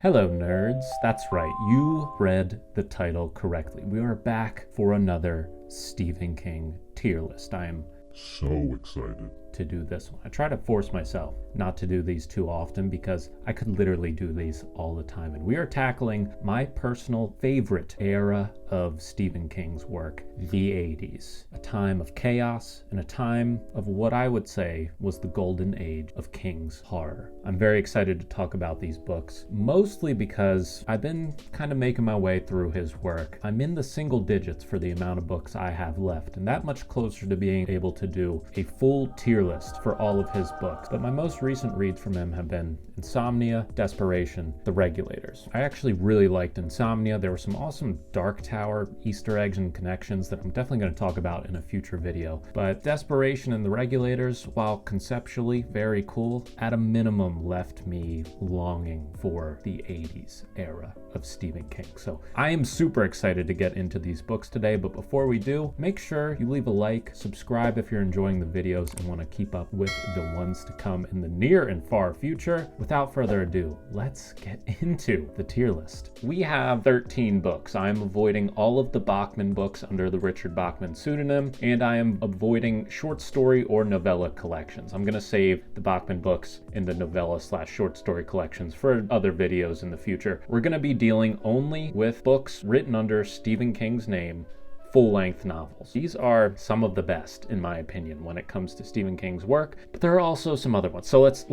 Hello nerds, that's right, you read the title correctly. We are back for another Stephen King tier list. I am so excited to do this one. I try to force myself not to do these too often because I could literally do these all the time. And we are tackling my personal favorite era of Stephen King's work, the 80s. A time of chaos and a time of what I would say was the golden age of King's horror. I'm very excited to talk about these books, mostly because I've been kind of making my way through his work. I'm in the single digits for the amount of books I have left, and that much closer to being able to do a full tier list for all of his books. But my most recent reads from him have been Insomnia, Desperation, The Regulators. I actually really liked Insomnia. There were some awesome Dark Tower Easter eggs and connections that I'm definitely going to talk about in a future video. But Desperation and The Regulators, while conceptually very cool, at a minimum left me longing for the 80s era of Stephen King. So I am super excited to get into these books today, but before we do, make sure you leave a like, subscribe if you're enjoying the videos and want to keep up with the ones to come in the near and far future. Without further ado, let's get into the tier list. We have 13 books. I am avoiding all of the Bachman books under the Richard Bachman pseudonym, and I am avoiding short story or novella collections. I'm going to save the Bachman books in the novella/short story collections for other videos in the future. We're going to be dealing only with books written under Stephen King's name, full-length novels. These are some of the best, in my opinion, when it comes to Stephen King's work, but there are also some other ones. So let's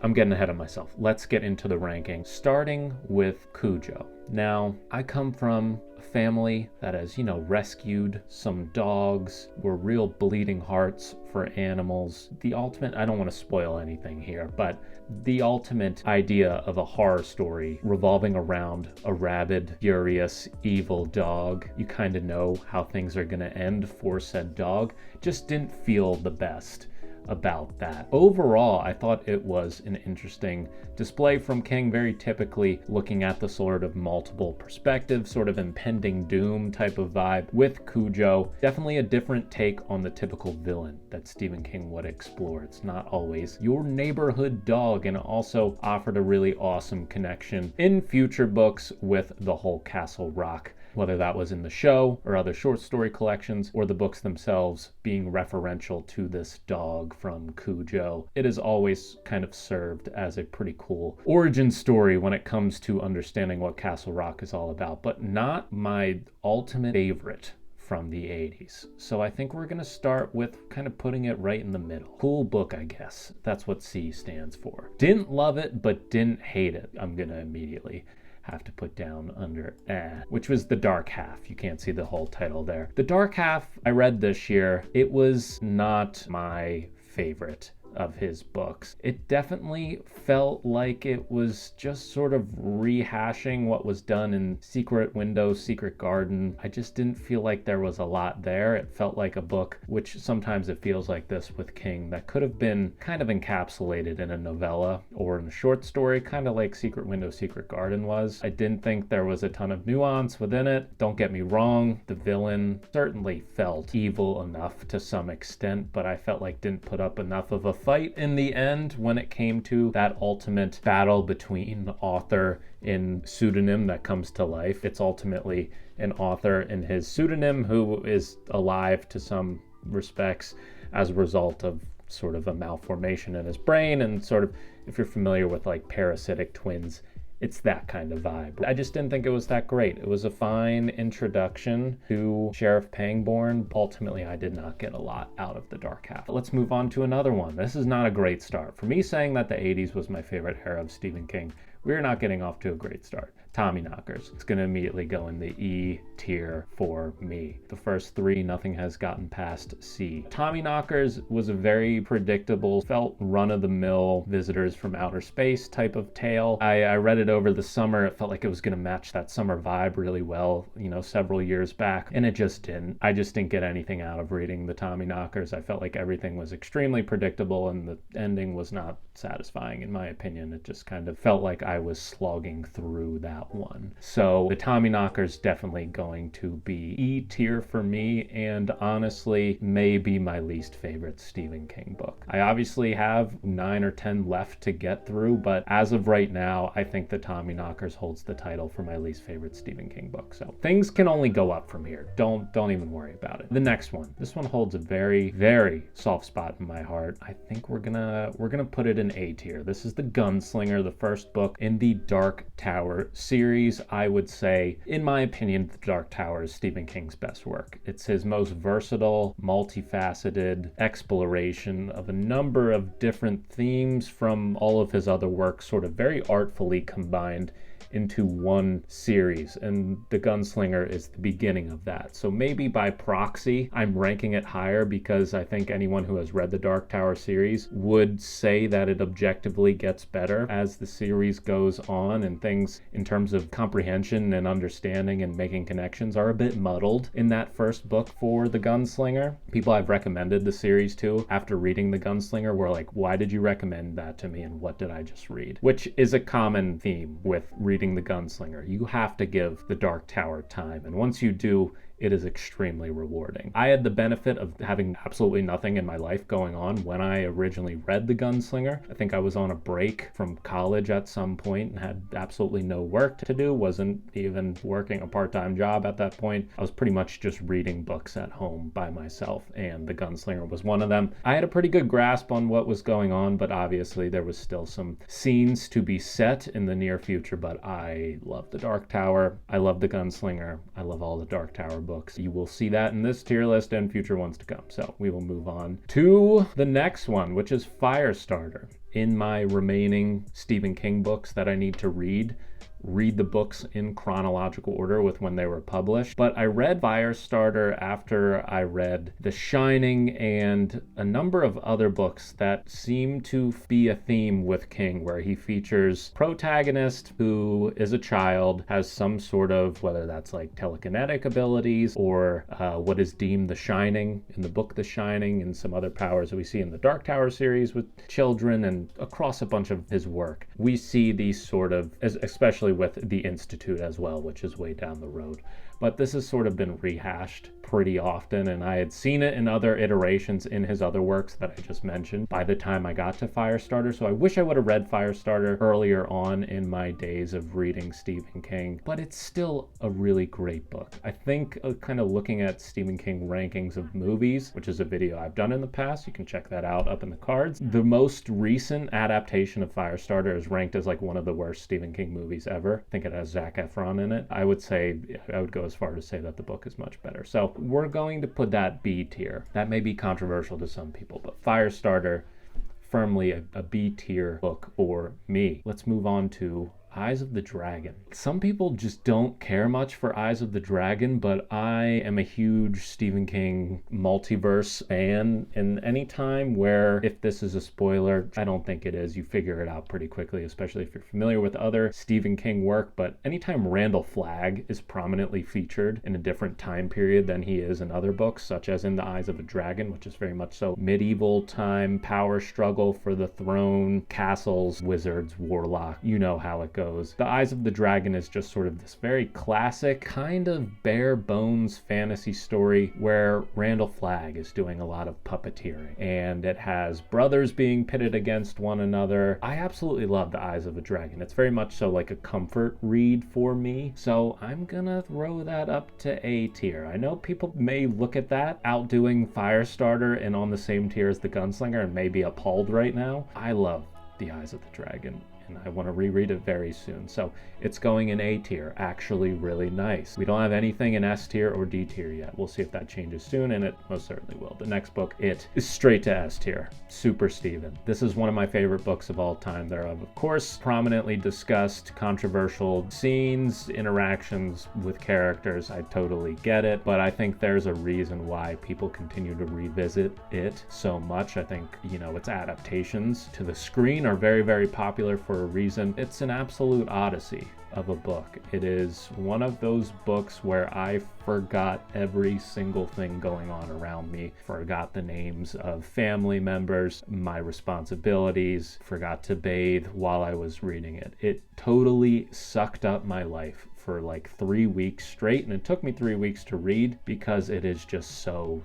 I'm getting ahead of myself. Let's get into the ranking, starting with Cujo. Now, I come from a family that has, rescued some dogs, were real bleeding hearts for animals. The ultimate, I don't want to spoil anything here, but the ultimate idea of a horror story revolving around a rabid, furious, evil dog. You kind of know how things are going to end for said dog. Just didn't feel the best about that. Overall, I thought it was an interesting display from King, very typically looking at the sort of multiple perspectives, sort of impending doom type of vibe with Cujo. Definitely a different take on the typical villain that Stephen King would explore. It's not always your neighborhood dog, and also offered a really awesome connection in future books with the whole Castle Rock, whether that was in the show or other short story collections or the books themselves being referential to this dog from Cujo. It has always kind of served as a pretty cool origin story when it comes to understanding what Castle Rock is all about, but not my ultimate favorite from the 80s. So I think we're going to start with kind of putting it right in the middle. Cool book, I guess. That's what C stands for. Didn't love it, but didn't hate it. I'm going to immediately have to put down under which was The Dark Half. You can't see the whole title there. The Dark Half I read this year. It was not my favorite of his books. It definitely felt like it was just sort of rehashing what was done in Secret Window, Secret Garden. I just didn't feel like there was a lot there. It felt like a book, which sometimes it feels like this with King, that could have been kind of encapsulated in a novella or in a short story, kind of like Secret Window, Secret Garden was. I didn't think there was a ton of nuance within it. Don't get me wrong, the villain certainly felt evil enough to some extent, but I felt like didn't put up enough of a fight in the end when it came to that ultimate battle between the author and pseudonym that comes to life. It's ultimately an author and his pseudonym who is alive to some respects as a result of sort of a malformation in his brain, and sort of, if you're familiar with like parasitic twins, it's that kind of vibe. I just didn't think it was that great. It was a fine introduction to Sheriff Pangborn. Ultimately, I did not get a lot out of The Dark Half. Let's move on to another one. This is not a great start. For me, saying that the 80s was my favorite era of Stephen King, we're not getting off to a great start. Tommyknockers. It's going to immediately go in the E tier for me. The first three, nothing has gotten past C. Tommyknockers was a very predictable, felt run-of-the-mill visitors from outer space type of tale. I read it over the summer. It felt like it was going to match that summer vibe really well, several years back, and it just didn't. I just didn't get anything out of reading the Tommyknockers. I felt like everything was extremely predictable, and the ending was not satisfying, in my opinion. It just kind of felt like I was slogging through that one. So the Tommyknockers definitely going to be E tier for me, and honestly, maybe my least favorite Stephen King book. I obviously have 9 or 10 left to get through, but as of right now, I think the Tommyknockers holds the title for my least favorite Stephen King book. So things can only go up from here. Don't even worry about it. The next one. This one holds a very, very soft spot in my heart. I think we're gonna put it in A tier. This is The Gunslinger, the first book in the Dark Tower series. I would say, in my opinion, The Dark Tower is Stephen King's best work. It's his most versatile, multifaceted exploration of a number of different themes from all of his other works, sort of very artfully combined into one series, and The Gunslinger is the beginning of that. So maybe by proxy, I'm ranking it higher because I think anyone who has read the Dark Tower series would say that it objectively gets better as the series goes on, and things in terms of comprehension and understanding and making connections are a bit muddled in that first book for The Gunslinger. People I've recommended the series to after reading The Gunslinger were like, why did you recommend that to me and what did I just read? Which is a common theme with reading The Gunslinger. You have to give The Dark Tower time, and once you do, it is extremely rewarding. I had the benefit of having absolutely nothing in my life going on when I originally read The Gunslinger. I think I was on a break from college at some point and had absolutely no work to do, wasn't even working a part-time job at that point. I was pretty much just reading books at home by myself, and The Gunslinger was one of them. I had a pretty good grasp on what was going on, but obviously there was still some scenes to be set in the near future, but I love The Dark Tower. I love The Gunslinger. I love all the Dark Tower books. You will see that in this tier list and future ones to come. So we will move on to the next one, which is Firestarter. In my remaining Stephen King books that I need to read the books in chronological order with when they were published. But I read Firestarter after I read The Shining and a number of other books that seem to be a theme with King, where he features protagonist who is a child, has some sort of, whether that's like telekinetic abilities or what is deemed the Shining in the book The Shining, and some other powers that we see in the Dark Tower series with children, and across a bunch of his work. We see these sort of, especially with The Institute as well, which is way down the road. But this has sort of been rehashed pretty often, and I had seen it in other iterations in his other works that I just mentioned by the time I got to Firestarter. So I wish I would have read Firestarter earlier on in my days of reading Stephen King, but it's still a really great book. I think kind of looking at Stephen King rankings of movies, which is a video I've done in the past, you can check that out up in the cards. The most recent adaptation of Firestarter is ranked as like one of the worst Stephen King movies ever. I think it has Zac Efron in it. I would go as far to say that the book is much better. So we're going to put that B tier. That may be controversial to some people, but Firestarter, firmly a B tier book for me. Let's move on to Eyes of the Dragon. Some people just don't care much for Eyes of the Dragon, but I am a huge Stephen King multiverse fan, and any time where, if this is a spoiler, I don't think it is, you figure it out pretty quickly, especially if you're familiar with other Stephen King work, but anytime Randall Flagg is prominently featured in a different time period than he is in other books, such as in The Eyes of a Dragon, which is very much so medieval time, power struggle for the throne, castles, wizards, warlock, you know how it goes. The Eyes of the Dragon is just sort of this very classic, kind of bare bones fantasy story where Randall Flagg is doing a lot of puppeteering, and it has brothers being pitted against one another. I absolutely love The Eyes of a Dragon. It's very much so like a comfort read for me, so I'm gonna throw that up to A tier. I know people may look at that outdoing Firestarter and on the same tier as The Gunslinger and may be appalled right now. I love The Eyes of the Dragon, and I want to reread it very soon. So it's going in A tier, actually really nice. We don't have anything in S tier or D tier yet. We'll see if that changes soon, and it most certainly will. The next book, it is straight to S tier. Super Stephen. This is one of my favorite books of all time. There are, of course, prominently discussed controversial scenes, interactions with characters. I totally get it, but I think there's a reason why people continue to revisit it so much. I think, its adaptations to the screen are very, very popular for for a reason. It's an absolute odyssey of a book. It is one of those books where I forgot every single thing going on around me, forgot the names of family members, my responsibilities, forgot to bathe while I was reading it. It totally sucked up my life for like 3 weeks straight, and it took me 3 weeks to read because it is just so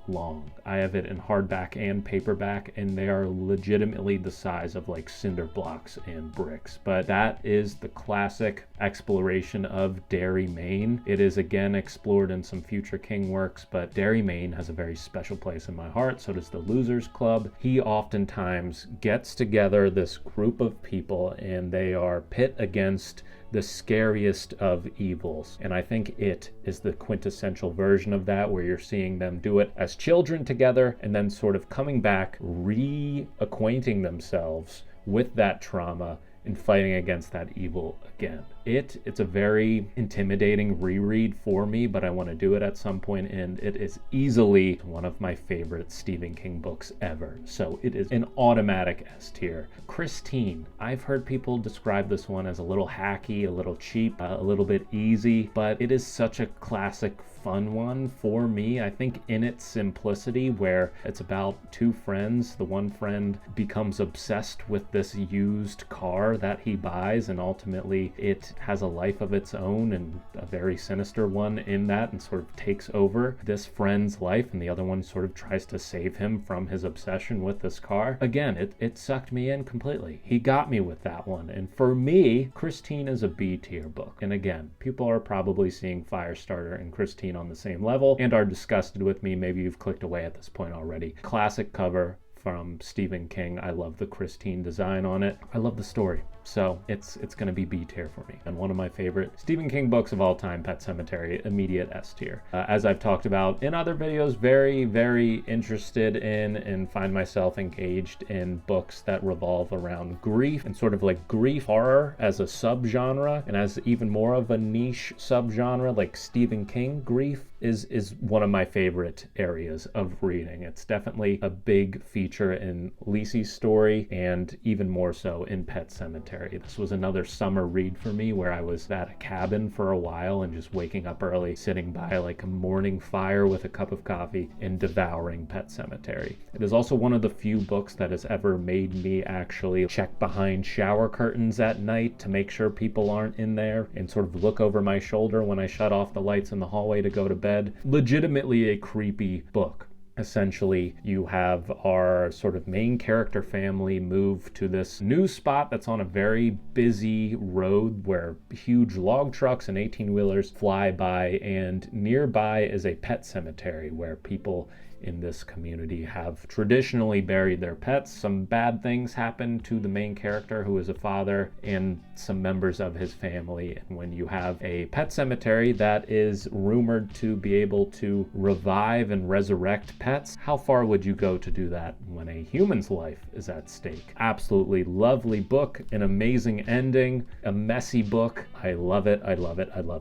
long. I have it in hardback and paperback, and they are legitimately the size of like cinder blocks and bricks. But that is the classic exploration of Derry, Maine. It is again explored in some future King works, but Derry, Maine has a very special place in my heart. So does the Losers Club. He oftentimes gets together this group of people, and they are pit against the scariest of evils. And I think it is the quintessential version of that, where you're seeing them do it as children together and then sort of coming back, reacquainting themselves with that trauma and fighting against that evil again. It's a very intimidating reread for me, but I want to do it at some point, and it is easily one of my favorite Stephen King books ever. So it is an automatic S tier. Christine. I've heard people describe this one as a little hacky, a little cheap, a little bit easy, but it is such a classic fun one for me. I think in its simplicity, where it's about two friends, the one friend becomes obsessed with this used car that he buys, and ultimately it has a life of its own, and a very sinister one in that, and sort of takes over this friend's life, and the other one sort of tries to save him from his obsession with this car. Again, it sucked me in completely. He got me with that one, and for me, Christine is a B tier book. And again, people are probably seeing Firestarter and Christine on the same level and are disgusted with me. Maybe you've clicked away at this point already. Classic cover from Stephen King. I love the Christine design on it. I love the story. So it's going to be B tier for me. And one of my favorite Stephen King books of all time, Pet Sematary, immediate S tier. As I've talked about in other videos, very interested in and find myself engaged in books that revolve around grief and sort of like grief horror as a subgenre, and as even more of a niche subgenre like Stephen King grief is one of my favorite areas of reading. It's definitely a big feature in Lisey's story, and even more so in Pet Sematary. This was another summer read for me, where I was at a cabin for a while and just waking up early, sitting by like a morning fire with a cup of coffee and devouring Pet Sematary. It is also one of the few books that has ever made me actually check behind shower curtains at night to make sure people aren't in there, and sort of look over my shoulder when I shut off the lights in the hallway to go to bed. Legitimately a creepy book. Essentially, you have our sort of main character family move to this new spot that's on a very busy road where huge log trucks and 18-wheelers fly by, and nearby is a pet cemetery where people in this community have traditionally buried their pets. Some bad things happen to the main character, who is a father, and some members of his family. And when you have a pet cemetery that is rumored to be able to revive and resurrect pets, how far would you go to do that when a human's life is at stake? Absolutely lovely book, an amazing ending, a messy book. I love it.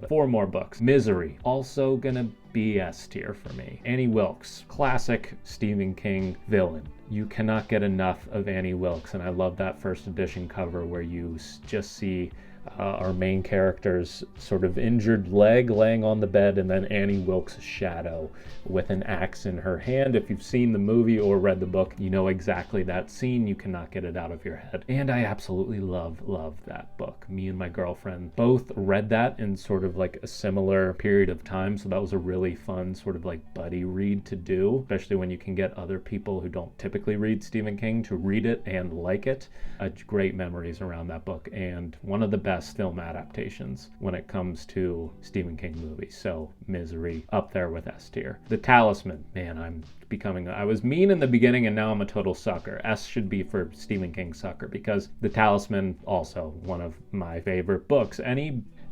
4 more books. Misery, also gonna be S tier for me. Annie Wilkes, classic Stephen King villain. You cannot get enough of Annie Wilkes, and I love that first edition cover where you just see our main character's sort of injured leg laying on the bed, and then Annie Wilkes' shadow with an axe in her hand. If you've seen the movie or read the book, you know exactly that scene. You cannot get it out of your head. And I absolutely love that book. Me and my girlfriend both read that in sort of like a similar period of time, so that was a really fun sort of like buddy read to do, especially when you can get other people who don't typically read Stephen King to read it and like it. Great memories around that book, and one of the best film adaptations when it comes to Stephen King movies. So Misery, up there with S tier. The Talisman, man, I was mean in the beginning and now I'm a total sucker. S should be for Stephen King sucker, because The Talisman, also one of my favorite books.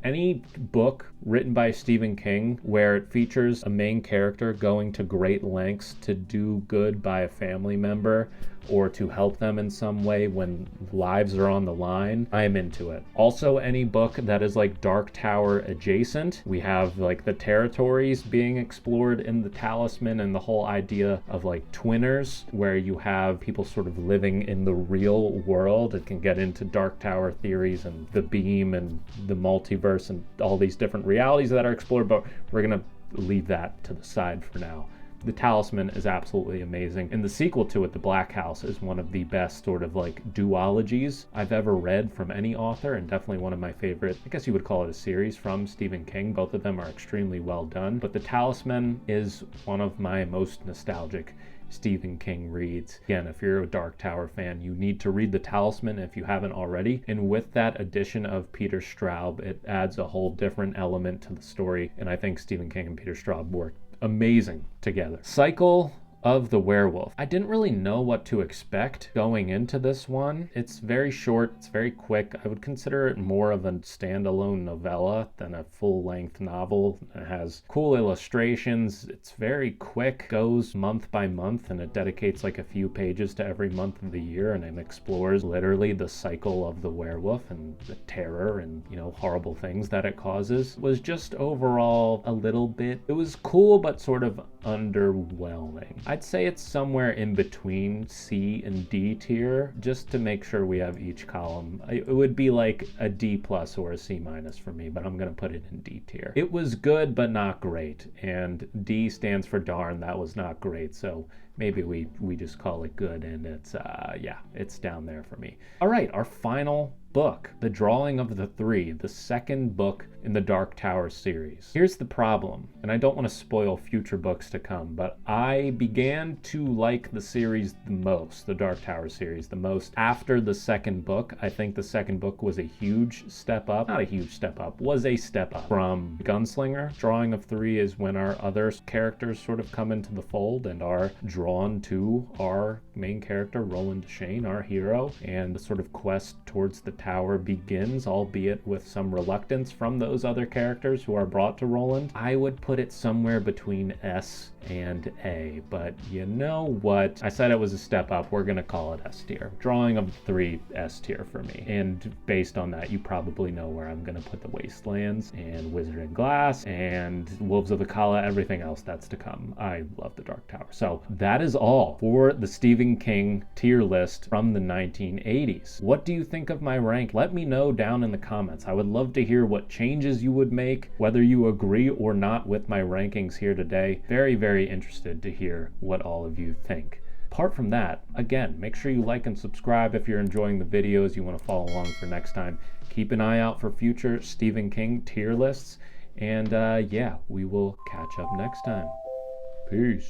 Any book written by Stephen King where it features a main character going to great lengths to do good by a family member or to help them in some way when lives are on the line, I am into it. Also, any book that is like Dark Tower adjacent. We have like the territories being explored in the Talisman and the whole idea of like twinners, where you have people sort of living in the real world. It can get into Dark Tower theories and the beam and the multiverse and all these different realities that are explored, but we're gonna leave that to the side for now. The Talisman is absolutely amazing, and the sequel to it, The Black House, is one of the best sort of like duologies I've ever read from any author, and definitely one of my favorite, I guess you would call it a series from Stephen King. Both of them are extremely well done, but The Talisman is one of my most nostalgic Stephen King reads. Again, if you're a Dark Tower fan, you need to read The Talisman if you haven't already. And with that addition of Peter Straub, it adds a whole different element to the story. And I think Stephen King and Peter Straub work amazing together. Cycle of the Werewolf. I didn't really know what to expect going into this one. It's very short, it's very quick. I would consider it more of a standalone novella than a full-length novel. It has cool illustrations, it's very quick, goes month by month, and it dedicates like a few pages to every month of the year, and it explores literally the cycle of the werewolf and the terror and, you know, horrible things that it causes. It was just overall a little bit, it was cool but sort of underwhelming. I'd say it's somewhere in between C and D tier, just to make sure we have each column. It would be like a D plus or a C minus for me, but I'm gonna put it in D tier. It was good but not great, and D stands for darn, that was not great, so maybe we just call it good, and it's yeah, it's down there for me. All right, our final book, The Drawing of the Three, the second book in the Dark Tower series. Here's the problem, and I don't want to spoil future books to come, but I began to like the series the most, the Dark Tower series the most, after the second book. I think the second book was a huge step up, not a huge step up, was a step up from Gunslinger. Drawing of Three is when our other characters sort of come into the fold and are drawn to our main character, Roland Shane, our hero, and the sort of quest towards the tower begins, albeit with some reluctance from those other characters who are brought to Roland. I would put it somewhere between S and A, but you know what? I said it was a step up. We're gonna call it S tier. Drawing of Three, S tier for me. And based on that, you probably know where I'm gonna put the Wastelands and Wizard and Glass and Wolves of the Kala, everything else that's to come. I love the Dark Tower. So that is all for the Stephen King tier list from the 1980s. What do you think of my rank? Let me know down in the comments. I would love to hear what changes you would make, whether you agree or not with my rankings here today. Very, very interested to hear what all of you think. Apart from that, again, make sure you like and subscribe if you're enjoying the videos, you want to follow along for next time. Keep an eye out for future Stephen King tier lists, and yeah, we will catch up next time. Peace.